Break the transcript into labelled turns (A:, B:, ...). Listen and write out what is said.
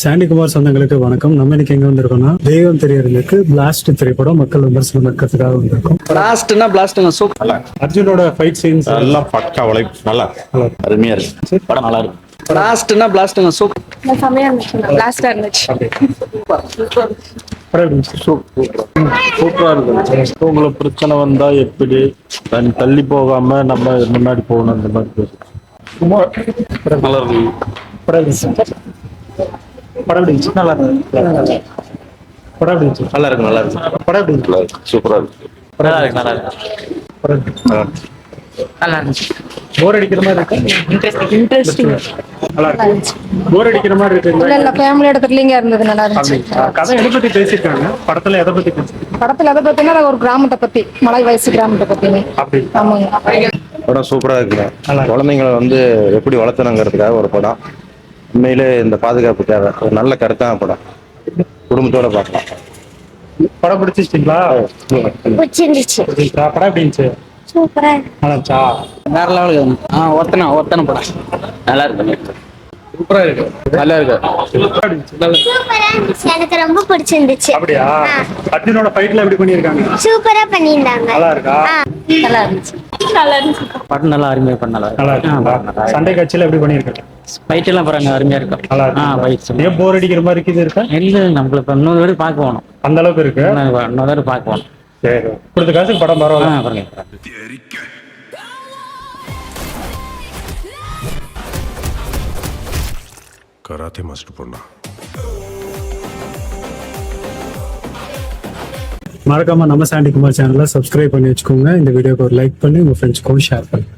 A: சாண்டிகுமார் சொந்தங்களுக்கு வணக்கம். நம்ம இன்னைக்கு எங்க வந்திருக்கோம்னா தெய்வம் தெரியறதுக்கு பிளாஸ்ட் திரைப்படம் மக்கள் விமர்சனம் இருக்கிறதுக்காக வந்திருக்கோம்.
B: பிளாஸ்ட்னா சூப்பர்.
A: அர்ஜுனோட ஃபைட் சீன்ஸ்
C: எல்லாம் பக்கா உழைப்பு, நல்லா அருமையா இருக்கு. படம் நல்லா இருக்கு.
B: பிளாஸ்ட்னா சூப்பர்.
D: செமையா இருந்துச்சு. பிளாஸ்டா இருந்துச்சு.
E: சூப்பரா இருக்கு. உங்களுக்கு பிரச்சனை வந்தா எப்படி தள்ளி போகாம நம்ம முன்னாடி போகணும், அந்த மாதிரி பேசு. நல்லா இருக்கு.
A: படம் இருந்துச்சு. நல்லா இருந்துச்சு. படம் இருந்துச்சு.
C: நல்லா இருக்கு. நல்லா இருக்கு.
A: படம் இருந்துச்சு.
C: சூப்பரா இருக்கு.
B: நல்லா இருக்கு. நல்லா இருக்கு. நல்லா இருந்துச்சு.
A: போர் அடிக்கிற மாதிரி இருக்கு.
D: இன்ட்ரெஸ்டிங்.
A: நல்லா இருக்கு. போர் அடிக்கிற மாதிரி இருக்கு.
D: இல்ல ஃபேமிலியோட த்ரில்லிங்கா இருந்தது. நல்லா இருந்துச்சு.
A: கதை எதை பத்தி பேசிருக்காங்க? படத்துல எதை பத்தி பேசிருக்காங்க?
D: படத்துல எதை பத்தினா ஒரு கிராமத்தை பத்தி, மலை வயசு கிராமத்தை பத்தி.
A: அப்படி
D: ஆமாங்க.
C: படம் சூப்பரா இருக்குங்க. குழந்தைங்களை எப்படி வளர்த்தணுங்கிறதுக்காக ஒரு படம். உண்மையிலே இந்த பாதுகாப்பு தேவை. ஒரு நல்ல கருத்தான படம். குடும்பத்தோட பார்க்கலாம்.
A: படம் பிடிச்சிருக்கீங்களா?
F: பிடிச்சிருந்துச்சு.
A: படம் எப்படி இருந்துச்சு?
F: சூப்பரா
A: நல்லா இருந்துச்சா?
B: வேற லெவலுக்கு ஒத்தனை படம் நல்லா இருக்கு.
A: சூப்பரா இருக்கு.
B: நல்லா இருக்கு.
F: சூப்பரா இருந்துச்சு. எனக்கு ரொம்ப பிடிச்சிருந்துச்சு.
A: அப்படியா? அர்ஜுனோட ஃபைட்ல எப்படி பண்ணிருக்காங்க?
F: சூப்பரா பண்ணிருந்தாங்க.
A: நல்லா இருக்கா?
D: நல்லா இருந்துச்சு.
B: படம் நல்லா அருமையா பண்ண
A: நல்லா இருக்கு. சண்டை காட்சியில எப்படி பண்ணிருக்காங்க?
B: ஃபைட் எல்லாம் பாருங்க, அருமையா இருக்கு.
A: நல்லா இருக்கு. ஏன் போர் அடிக்கிற மாதிரி இருக்குது இருக்கா?
B: இல்ல, நம்மளுக்கு இன்னொரு தடவை பார்க்க போகணும்.
A: அந்த அளவுக்கு இருக்கு.
B: இன்னொரு தடவை பார்க்க போகணும்.
A: சரி, கொடுத்த காசுக்கு படம் பரவாயில்ல.
B: பாருங்க.
G: கராத்தே மாஸ்டர் பொண்ணா.
A: மறக்காம நம்ம சாண்டிகுமார் சேனலை சப்ஸ்கிரைப் பண்ணி வச்சுக்கோங்க. இந்த வீடியோக்கு ஒரு லைக் பண்ணி உங்க ஃப்ரெண்ட்ஸ்க்கும் ஷேர் பண்ணுங்க.